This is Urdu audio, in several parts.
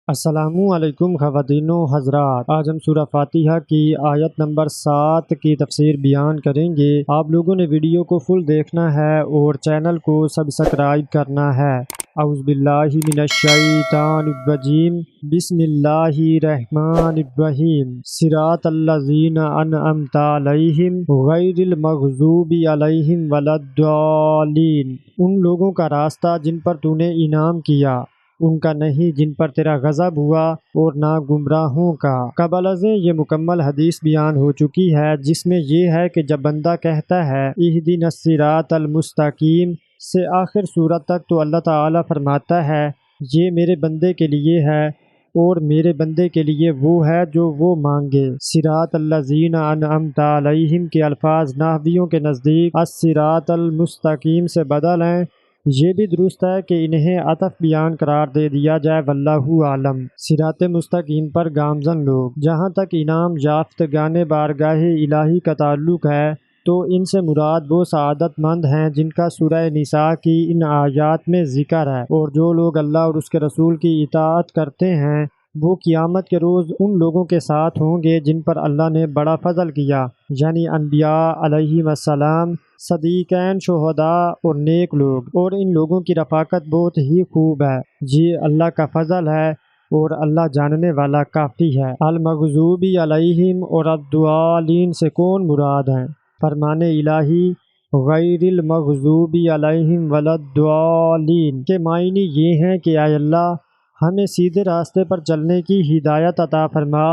السلام علیکم خواتین و حضرات، آج ہم سورہ فاتحہ کی آیت نمبر 7 کی تفسیر بیان کریں گے۔ آپ لوگوں نے ویڈیو کو فل دیکھنا ہے اور چینل کو سبسکرائب کرنا ہے۔ اعوذ باللہ من الشیطان الرجیم، بسم اللہ الرحمن الرحیم، صراط الذین انعمت علیہم غیر المغضوب علیہم ولا الضالین، ان لوگوں کا راستہ جن پر تو نے انعام کیا، ان کا نہیں جن پر تیرا غضب ہوا، اور نہ گمراہوں کا۔ قبل ازیں یہ مکمل حدیث بیان ہو چکی ہے، جس میں یہ ہے کہ جب بندہ کہتا ہے اہدنا الصراط المستقیم سے آخر سورت تک، تو اللہ تعالیٰ فرماتا ہے یہ میرے بندے کے لیے ہے، اور میرے بندے کے لیے وہ ہے جو وہ مانگے۔ صراط الذین انعمت علیہم کے الفاظ نحویوں کے نزدیک الصراط المستقیم سے بدل ہیں۔ یہ بھی درست ہے کہ انہیں عطف بیان قرار دے دیا جائے، واللہ عالم۔ صراط مستقیم پر گامزن لوگ، جہاں تک انعام یافتگان بارگاہ الہی کا تعلق ہے، تو ان سے مراد وہ سعادت مند ہیں جن کا سورہ نساء کی ان آیات میں ذکر ہے، اور جو لوگ اللہ اور اس کے رسول کی اطاعت کرتے ہیں وہ قیامت کے روز ان لوگوں کے ساتھ ہوں گے جن پر اللہ نے بڑا فضل کیا، یعنی انبیاء علیہم السلام، صدیقین، شہداء اور نیک لوگ، اور ان لوگوں کی رفاقت بہت ہی خوب ہے۔ یہ اللہ کا فضل ہے اور اللہ جاننے والا کافی ہے۔ المغضوب علیہم اور الضالین سے کون مراد ہیں؟ فرمان الہی غیر المغضوب علیہم ولا الضالین کے معنی یہ ہیں کہ اے اللہ، ہمیں سیدھے راستے پر چلنے کی ہدایت عطا فرما،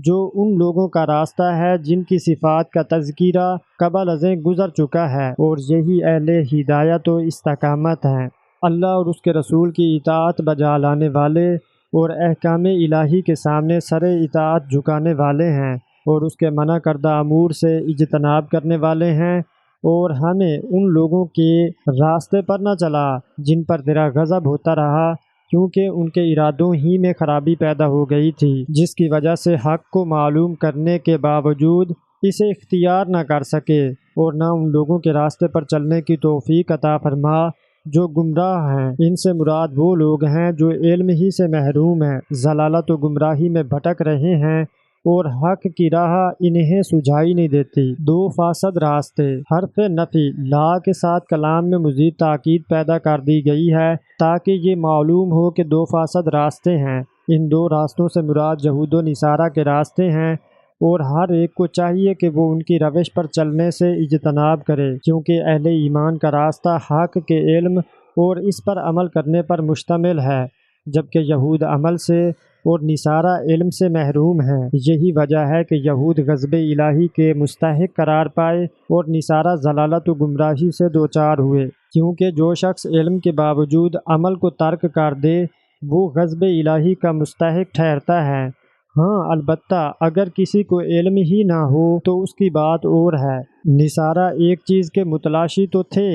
جو ان لوگوں کا راستہ ہے جن کی صفات کا تذکرہ قبل ازیں گزر چکا ہے، اور یہی اہل ہدایت و استقامت ہیں، اللہ اور اس کے رسول کی اطاعت بجا لانے والے، اور احکام الہی کے سامنے سر اطاعت جھکانے والے ہیں، اور اس کے منع کردہ امور سے اجتناب کرنے والے ہیں، اور ہمیں ان لوگوں کے راستے پر نہ چلا جن پر تیرا غضب ہوتا رہا، کیونکہ ان کے ارادوں ہی میں خرابی پیدا ہو گئی تھی، جس کی وجہ سے حق کو معلوم کرنے کے باوجود اسے اختیار نہ کر سکے، اور نہ ان لوگوں کے راستے پر چلنے کی توفیق عطا فرما جو گمراہ ہیں۔ ان سے مراد وہ لوگ ہیں جو علم ہی سے محروم ہیں، ضلالت و گمراہی میں بھٹک رہے ہیں، اور حق کی راہ انہیں سجھائی نہیں دیتی۔ دو فاسد راستے، حرف نفی لا کے ساتھ کلام میں مزید تاکید پیدا کر دی گئی ہے تاکہ یہ معلوم ہو کہ دو فاسد راستے ہیں۔ ان دو راستوں سے مراد یہود و نصارہ کے راستے ہیں، اور ہر ایک کو چاہیے کہ وہ ان کی روش پر چلنے سے اجتناب کرے، کیونکہ اہل ایمان کا راستہ حق کے علم اور اس پر عمل کرنے پر مشتمل ہے، جبکہ یہود عمل سے اور نصارہ علم سے محروم ہیں۔ یہی وجہ ہے کہ یہود غضب الہی کے مستحق قرار پائے اور نصارہ ضلالت و گمراہی سے دوچار ہوئے، کیونکہ جو شخص علم کے باوجود عمل کو ترک کر دے وہ غضب الہی کا مستحق ٹھہرتا ہے۔ ہاں البتہ اگر کسی کو علم ہی نہ ہو تو اس کی بات اور ہے۔ نصارہ ایک چیز کے متلاشی تو تھے،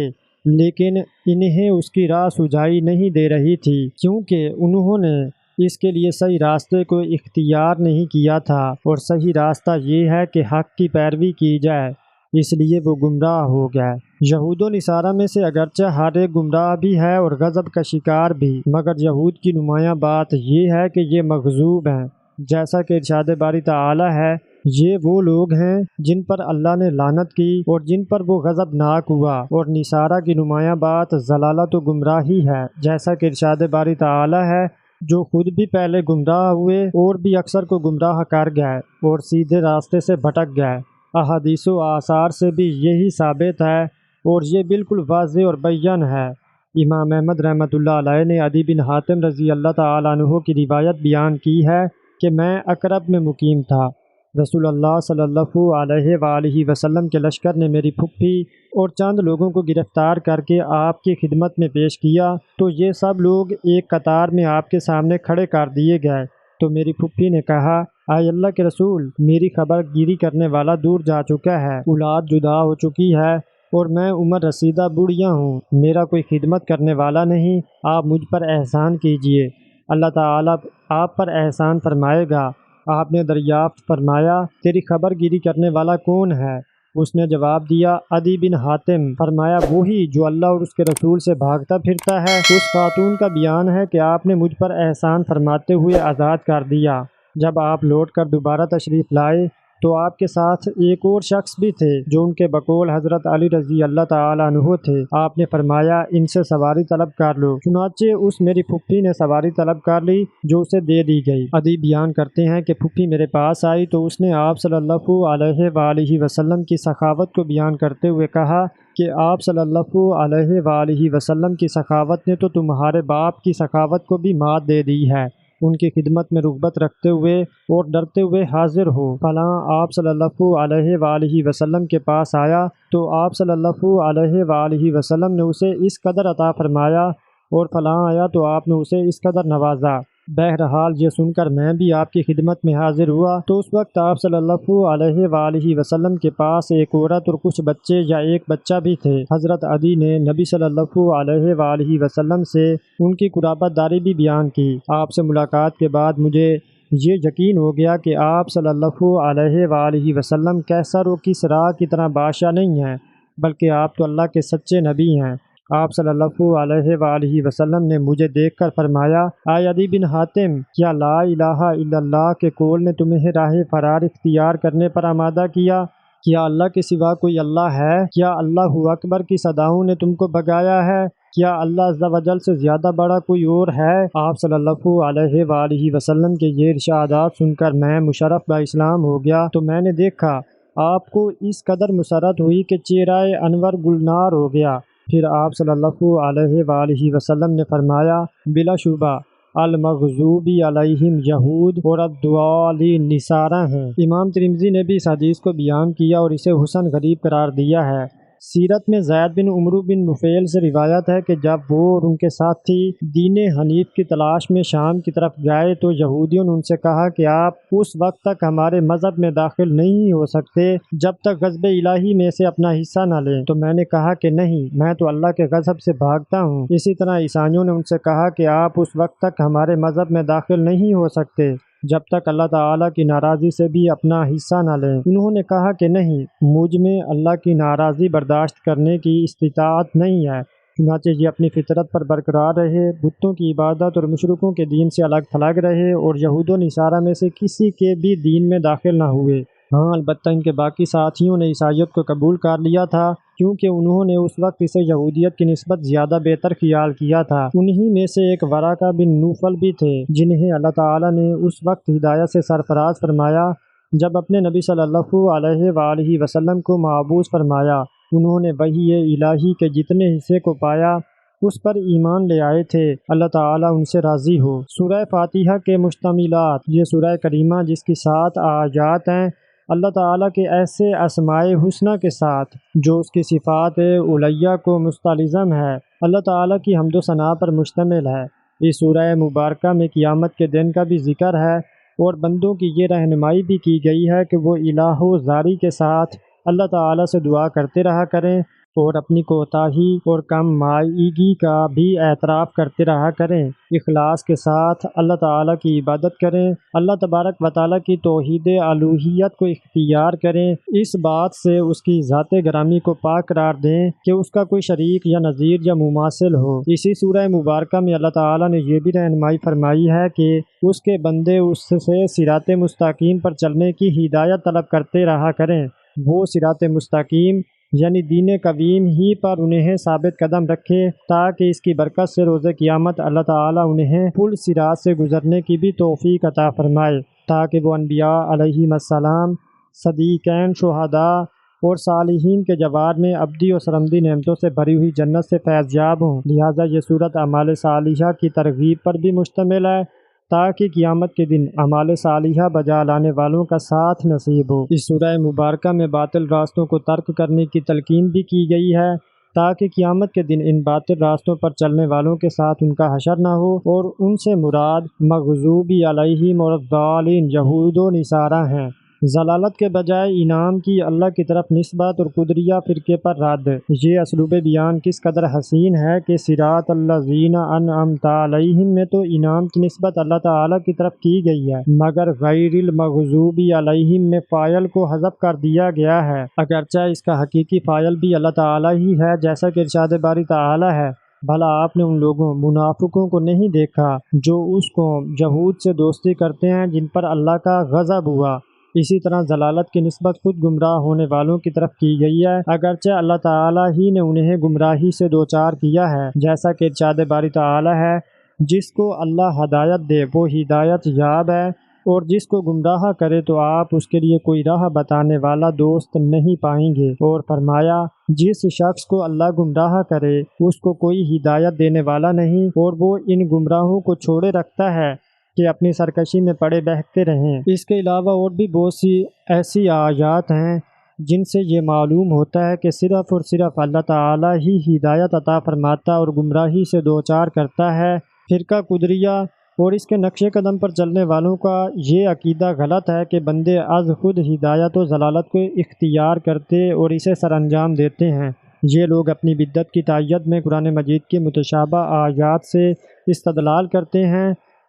لیکن انہیں اس کی راہ سجھائی نہیں دے رہی تھی، کیونکہ انہوں نے اس کے لیے صحیح راستے کو اختیار نہیں کیا تھا، اور صحیح راستہ یہ ہے کہ حق کی پیروی کی جائے، اس لیے وہ گمراہ ہو گئے۔ یہود و نصارہ میں سے اگرچہ ہر ایک گمراہ بھی ہے اور غضب کا شکار بھی، مگر یہود کی نمایاں بات یہ ہے کہ یہ مغضوب ہیں، جیسا کہ ارشاد باری تعالی ہے، یہ وہ لوگ ہیں جن پر اللہ نے لعنت کی اور جن پر وہ غضب ناک ہوا، اور نصارہ کی نمایاں بات ضلالت و گمراہی ہے، جیسا کہ ارشاد باری تعالی ہے، جو خود بھی پہلے گمراہ ہوئے اور بھی اکثر کو گمراہ کر گئے اور سیدھے راستے سے بھٹک گئے۔ احادیث و آثار سے بھی یہی ثابت ہے، اور یہ بالکل واضح اور بیان ہے۔ امام احمد رحمۃ اللہ علیہ نے عدی بن حاتم رضی اللہ تعالیٰ عنہ کی روایت بیان کی ہے کہ میں عقرب میں مقیم تھا، رسول اللہ صلی اللہ علیہ وآلہ وسلم کے لشکر نے میری پھپھی اور چند لوگوں کو گرفتار کر کے آپ کی خدمت میں پیش کیا، تو یہ سب لوگ ایک قطار میں آپ کے سامنے کھڑے کر دیے گئے۔ تو میری پھپھی نے کہا، اے اللہ کے رسول، میری خبر گیری کرنے والا دور جا چکا ہے، اولاد جدا ہو چکی ہے، اور میں عمر رسیدہ بڑھیا ہوں، میرا کوئی خدمت کرنے والا نہیں، آپ مجھ پر احسان کیجئے، اللہ تعالیٰ آپ پر احسان فرمائے گا۔ آپ نے دریافت فرمایا، تیری خبر گیری کرنے والا کون ہے؟ اس نے جواب دیا، عدی بن حاتم۔ فرمایا، وہی جو اللہ اور اس کے رسول سے بھاگتا پھرتا ہے۔ اس خاتون کا بیان ہے کہ آپ نے مجھ پر احسان فرماتے ہوئے آزاد کر دیا۔ جب آپ لوٹ کر دوبارہ تشریف لائے تو آپ کے ساتھ ایک اور شخص بھی تھے جو ان کے بقول حضرت علی رضی اللہ تعالیٰ عنہ تھے۔ آپ نے فرمایا، ان سے سواری طلب کر لو۔ چنانچہ اس میری پھپھی نے سواری طلب کر لی جو اسے دے دی گئی۔ عدی بیان کرتے ہیں کہ پھپھی میرے پاس آئی تو اس نے آپ صلی اللہ علیہ وآلہ وسلم کی سخاوت کو بیان کرتے ہوئے کہا کہ آپ صلی اللہ علیہ وآلہ وسلم کی سخاوت نے تو تمہارے باپ کی سخاوت کو بھی مات دے دی ہے۔ ان کی خدمت میں رغبت رکھتے ہوئے اور ڈرتے ہوئے حاضر ہو۔ فلاں آپ صلی اللہ علیہ وآلہ وسلم کے پاس آیا تو آپ صلی اللہ علیہ وآلہ وسلم نے اسے اس قدر عطا فرمایا، اور فلاں آیا تو آپ نے اسے اس قدر نوازا۔ بہرحال یہ سن کر میں بھی آپ کی خدمت میں حاضر ہوا تو اس وقت آپ صلی اللہ علیہ وآلہ وسلم کے پاس ایک عورت اور کچھ بچے یا ایک بچہ بھی تھے۔ حضرت عدی نے نبی صلی اللہ علیہ وآلہ وسلم سے ان کی قرابت داری بھی بیان کی۔ آپ سے ملاقات کے بعد مجھے یہ یقین ہو گیا کہ آپ صلی اللہ علیہ وآلہ وسلم کیسر و کسریٰ کی طرح بادشاہ نہیں ہیں، بلکہ آپ تو اللہ کے سچے نبی ہیں۔ آپ صلی اللہ علیہ وآلہ وسلم نے مجھے دیکھ کر فرمایا، اے عدی بن حاتم، کیا لا الہ الا اللہ کے قول نے تمہیں راہ فرار اختیار کرنے پر آمادہ کیا؟ کیا اللہ کے سوا کوئی اللہ ہے؟ کیا اللہ اکبر کی صداؤں نے تم کو بھگایا ہے؟ کیا اللہ عز و جل سے زیادہ بڑا کوئی اور ہے؟ آپ صلی اللہ علیہ وآلہ وسلم کے یہ ارشادات سن کر میں مشرف با اسلام ہو گیا تو میں نے دیکھا آپ کو اس قدر مسرت ہوئی کہ چہرہ انور گلنار ہو گیا۔ پھر آپ صلی اللہ علیہ وآلہ وسلم نے فرمایا، بلا شبہ المغضوبی علیہم یہود اور الضالین نصارہ ہیں۔ امام ترمذی نے بھی اس حدیث کو بیان کیا اور اسے حسن غریب قرار دیا ہے۔ سیرت میں زید بن عمرو بن نفیل سے روایت ہے کہ جب وہ اور ان کے ساتھی دین حنیف کی تلاش میں شام کی طرف گئے تو یہودیوں نے ان سے کہا کہ آپ اس وقت تک ہمارے مذہب میں داخل نہیں ہو سکتے جب تک غضب الہی میں سے اپنا حصہ نہ لیں۔ تو میں نے کہا کہ نہیں، میں تو اللہ کے غضب سے بھاگتا ہوں۔ اسی طرح عیسائیوں نے ان سے کہا کہ آپ اس وقت تک ہمارے مذہب میں داخل نہیں ہو سکتے جب تک اللہ تعالیٰ کی ناراضی سے بھی اپنا حصہ نہ لیں۔ انہوں نے کہا کہ نہیں، مجھ میں اللہ کی ناراضی برداشت کرنے کی استطاعت نہیں ہے۔ چنانچہ یہ اپنی فطرت پر برقرار رہے، بتوں کی عبادت اور مشرکوں کے دین سے الگ تھلگ رہے اور یہود و نصارہ میں سے کسی کے بھی دین میں داخل نہ ہوئے۔ ہاں، البتہ ان کے باقی ساتھیوں نے عیسائیت کو قبول کر لیا تھا کیونکہ انہوں نے اس وقت اسے یہودیت کی نسبت زیادہ بہتر خیال کیا تھا۔ انہی میں سے ایک ورقہ بن نوفل بھی تھے جنہیں اللہ تعالیٰ نے اس وقت ہدایت سے سرفراز فرمایا جب اپنے نبی صلی اللہ علیہ وآلہ وسلم کو مبعوث فرمایا۔ انہوں نے وحی الہی کے جتنے حصے کو پایا اس پر ایمان لے آئے تھے۔ اللہ تعالیٰ ان سے راضی ہو۔ سورہ فاتحہ کے مشتملات، یہ سورہ کریمہ جس کی 7 آیات ہیں، اللہ تعالیٰ کے ایسے اسماء حسنہ کے ساتھ جو اس کی صفات علیہ کو مستلزم ہے، اللہ تعالیٰ کی حمد و ثناء پر مشتمل ہے۔ اس سورہ مبارکہ میں قیامت کے دن کا بھی ذکر ہے اور بندوں کی یہ رہنمائی بھی کی گئی ہے کہ وہ الہ و زاری کے ساتھ اللہ تعالیٰ سے دعا کرتے رہا کریں اور اپنی کوتاہی اور کم مائیگی کا بھی اعتراف کرتے رہا کریں۔ اخلاص کے ساتھ اللہ تعالیٰ کی عبادت کریں، اللہ تبارک و تعالیٰ کی توحید الوہیت کو اختیار کریں، اس بات سے اس کی ذات گرامی کو پاک قرار دیں کہ اس کا کوئی شریک یا نظیر یا مماثل ہو۔ اسی سورہ مبارکہ میں اللہ تعالیٰ نے یہ بھی رہنمائی فرمائی ہے کہ اس کے بندے اس سے صراط مستقیم پر چلنے کی ہدایت طلب کرتے رہا کریں۔ وہ صراط مستقیم یعنی دین قویم ہی پر انہیں ثابت قدم رکھے تاکہ اس کی برکت سے روز قیامت اللہ تعالیٰ انہیں پل صراط سے گزرنے کی بھی توفیق عطا فرمائے تاکہ وہ انبیاء علیہم السلام، صدیقین، شہداء اور صالحین کے جوار میں ابدی اور سرمدی نعمتوں سے بھری ہوئی جنت سے فیض یاب ہوں۔ لہٰذا یہ صورت اعمال صالحہ کی ترغیب پر بھی مشتمل ہے تاکہ قیامت کے دن اعمال صالحہ بجا لانے والوں کا ساتھ نصیب ہو۔ اس سورہ مبارکہ میں باطل راستوں کو ترک کرنے کی تلقین بھی کی گئی ہے تاکہ قیامت کے دن ان باطل راستوں پر چلنے والوں کے ساتھ ان کا حشر نہ ہو، اور ان سے مراد مغضوبی علیہم اور الضالین یہود و نصارہ ہیں۔ ضلالت کے بجائے انعام کی اللہ کی طرف نسبت اور قدریہ فرقے پر رد۔ یہ اسلوب بیان کس قدر حسین ہے کہ صراط الذین انعمت علیہم میں تو انعام کی نسبت اللہ تعالیٰ کی طرف کی گئی ہے، مگر غیر المغضوب علیہم میں فاعل کو حذف کر دیا گیا ہے، اگرچہ اس کا حقیقی فاعل بھی اللہ تعالیٰ ہی ہے، جیسا کہ ارشاد باری تعالیٰ ہے، بھلا آپ نے ان لوگوں منافقوں کو نہیں دیکھا جو اس قوم یہود سے دوستی کرتے ہیں جن پر اللہ کا غضب ہوا۔ اسی طرح ضلالت کی نسبت خود گمراہ ہونے والوں کی طرف کی گئی ہے، اگرچہ اللہ تعالیٰ ہی نے انہیں گمراہی سے دوچار کیا ہے، جیسا کہ ارشاد باری تعالیٰ ہے، جس کو اللہ ہدایت دے وہ ہدایت یاب ہے، اور جس کو گمراہ کرے تو آپ اس کے لیے کوئی راہ بتانے والا دوست نہیں پائیں گے۔ اور فرمایا، جس شخص کو اللہ گمراہ کرے اس کو کوئی ہدایت دینے والا نہیں، اور وہ ان گمراہوں کو چھوڑے رکھتا ہے کہ اپنی سرکشی میں پڑے بہکتے رہیں۔ اس کے علاوہ اور بھی بہت سی ایسی آیات ہیں جن سے یہ معلوم ہوتا ہے کہ صرف اور صرف اللہ تعالیٰ ہی ہدایت عطا فرماتا اور گمراہی سے دوچار کرتا ہے۔ فرقہ قدریہ اور اس کے نقش قدم پر چلنے والوں کا یہ عقیدہ غلط ہے کہ بندے از خود ہدایت و ضلالت کو اختیار کرتے اور اسے سر انجام دیتے ہیں۔ یہ لوگ اپنی بدعت کی تائید میں قرآن مجید کی متشابہ آیات سے استدلال کرتے ہیں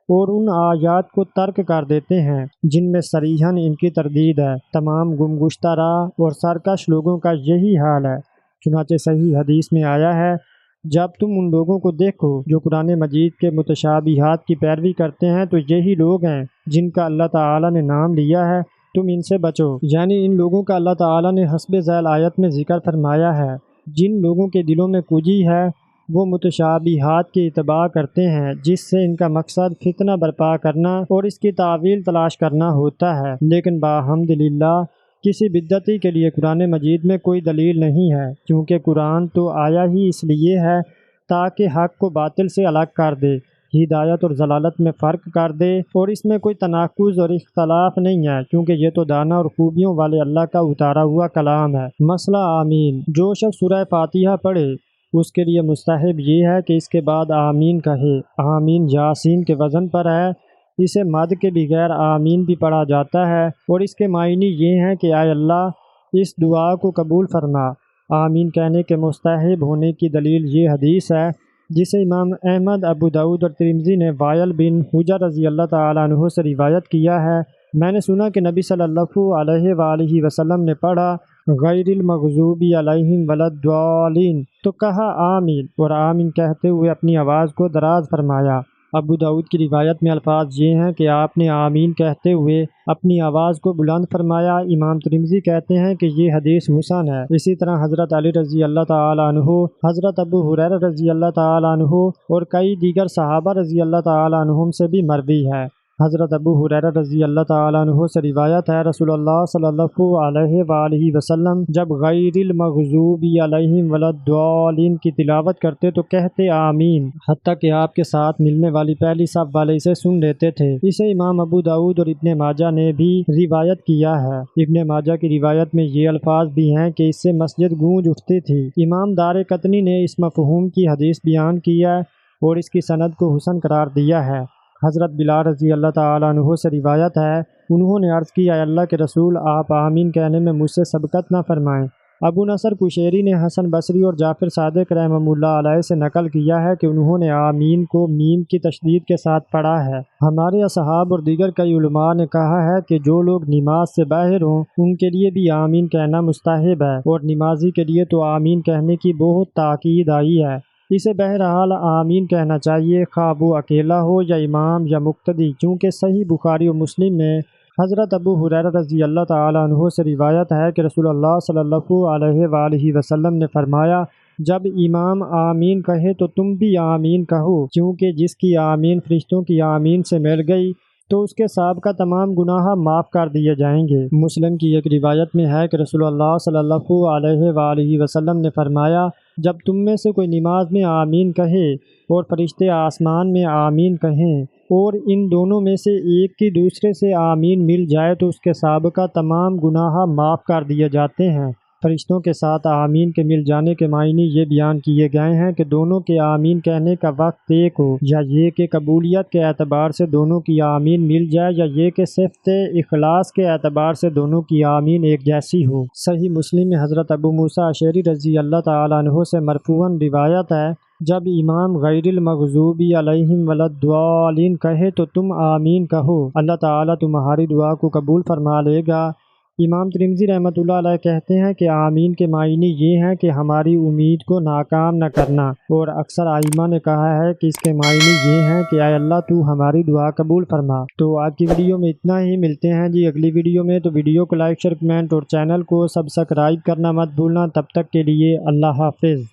اور ان آیات کو ترک کر دیتے ہیں جن میں صریحاً ان کی تردید ہے۔ تمام گمگشتہ راہ اور سرکش لوگوں کا یہی حال ہے، چنانچہ صحیح حدیث میں آیا ہے، جب تم ان لوگوں کو دیکھو جو قرآن مجید کے متشابہات کی پیروی کرتے ہیں تو یہی لوگ ہیں جن کا اللہ تعالیٰ نے نام لیا ہے، تم ان سے بچو۔ یعنی ان لوگوں کا اللہ تعالیٰ نے حسب ذیل آیت میں ذکر فرمایا ہے۔ جن لوگوں کے دلوں میں کجی ہے وہ متشابہات کی اتباع کرتے ہیں، جس سے ان کا مقصد فتنہ برپا کرنا اور اس کی تعویل تلاش کرنا ہوتا ہے، لیکن بحمدللہ کسی بدعتی کے لیے قرآن مجید میں کوئی دلیل نہیں ہے، کیونکہ قرآن تو آیا ہی اس لیے ہے تاکہ حق کو باطل سے الگ کر دے، ہدایت اور ضلالت میں فرق کر دے، اور اس میں کوئی تناقض اور اختلاف نہیں ہے، کیونکہ یہ تو دانا اور خوبیوں والے اللہ کا اتارا ہوا کلام ہے۔ مسئلہ آمین۔ جو شخص سورہ فاتحہ پڑھے اس کے لیے مستحب یہ ہے کہ اس کے بعد آمین کہے۔ آمین یاسین کے وزن پر ہے، اسے مد کے بغیر آمین بھی پڑھا جاتا ہے، اور اس کے معنی یہ ہیں کہ اے اللہ اس دعا کو قبول فرما۔ آمین کہنے کے مستحب ہونے کی دلیل یہ حدیث ہے جسے امام احمد، ابو داؤد اور ترمذی نے وائل بن حجر رضی اللہ تعالیٰ عنہ سے روایت کیا ہے، میں نے سنا کہ نبی صلی اللہ علیہ وآلہ وسلم نے پڑھا غیر المغضوب علیہم ولا الضالین، تو کہا آمین، اور آمین کہتے ہوئے اپنی آواز کو دراز فرمایا۔ ابو داؤد کی روایت میں الفاظ یہ ہیں کہ آپ نے آمین کہتے ہوئے اپنی آواز کو بلند فرمایا۔ امام ترمذی کہتے ہیں کہ یہ حدیث حسن ہے۔ اسی طرح حضرت علی رضی اللہ تعالیٰ عنہ، حضرت ابو ہریرہ رضی اللہ تعالیٰ عنہ اور کئی دیگر صحابہ رضی اللہ تعالیٰ عنہم سے بھی مروی ہے۔ حضرت ابو ہریرہ رضی اللہ تعالیٰ عنہ سے روایت ہے، رسول اللہ صلی اللہ علیہ وآلہ وسلم جب غیر المغضوب علیہم ولا الضالین کی تلاوت کرتے تو کہتے آمین، حتیٰ کہ آپ کے ساتھ ملنے والی پہلی صف والے اسے سن لیتے تھے۔ اسے امام ابو داؤد اور ابن ماجہ نے بھی روایت کیا ہے۔ ابن ماجہ کی روایت میں یہ الفاظ بھی ہیں کہ اس سے مسجد گونج اٹھتی تھی۔ امام دار قطنی نے اس مفہوم کی حدیث بیان کی ہے اور اس کی سند کو حسن قرار دیا ہے۔ حضرت بلال رضی اللہ تعالیٰ عنہ سے روایت ہے، انہوں نے عرض کیا، اے اللہ کے رسول، آپ آمین کہنے میں مجھ سے سبقت نہ فرمائیں۔ ابو نصر قشیری نے حسن بصری اور جعفر صادق رحمہ اللہ علیہ سے نقل کیا ہے کہ انہوں نے آمین کو میم کی تشدید کے ساتھ پڑھا ہے۔ ہمارے اصحاب اور دیگر کئی علماء نے کہا ہے کہ جو لوگ نماز سے باہر ہوں ان کے لیے بھی آمین کہنا مستحب ہے، اور نمازی کے لیے تو آمین کہنے کی بہت تاکید آئی ہے۔ اسے بہرحال آمین کہنا چاہیے، خواہ وہ اکیلا ہو یا امام یا مقتدی، چونکہ صحیح بخاری و مسلم میں حضرت ابو ہریرہ رضی اللہ تعالیٰ عنہ سے روایت ہے کہ رسول اللہ صلی اللہ علیہ وآلہ وسلم نے فرمایا، جب امام آمین کہے تو تم بھی آمین کہو، کیونکہ جس کی آمین فرشتوں کی آمین سے مل گئی تو اس کے سابقہ تمام گناہ معاف کر دیے جائیں گے۔ مسلم کی ایک روایت میں ہے کہ رسول اللہ صلی اللہ علیہ وآلہ وسلم نے فرمایا، جب تم میں سے کوئی نماز میں آمین کہے اور فرشتے آسمان میں آمین کہیں اور ان دونوں میں سے ایک کی دوسرے سے آمین مل جائے تو اس کے سابقہ تمام گناہ معاف کر دیے جاتے ہیں۔ فرشتوں کے ساتھ آمین کے مل جانے کے معنی یہ بیان کیے گئے ہیں کہ دونوں کے آمین کہنے کا وقت ایک ہو، یا یہ کہ قبولیت کے اعتبار سے دونوں کی آمین مل جائے، یا یہ کہ صفت اخلاص کے اعتبار سے دونوں کی آمین ایک جیسی ہو۔ صحیح مسلم میں حضرت ابو موسیٰ اشعری رضی اللہ تعالیٰ عنہ سے مرفوعاً روایت ہے، جب امام غیر المغضوب علیہم ولا الضالین کہے تو تم آمین کہو، اللہ تعالیٰ تمہاری دعا کو قبول فرما لے گا۔ امام ترمذی رحمۃ اللہ علیہ کہتے ہیں کہ آمین کے معنی یہ ہیں کہ ہماری امید کو ناکام نہ کرنا، اور اکثر ائمہ نے کہا ہے کہ اس کے معنی یہ ہیں کہ اے اللہ تو ہماری دعا قبول فرما۔ تو آج کی ویڈیو میں اتنا ہی، ملتے ہیں جی اگلی ویڈیو میں۔ تو ویڈیو کو لائک شیئر کمنٹ اور چینل کو سبسکرائب کرنا مت بھولنا۔ تب تک کے لیے اللہ حافظ۔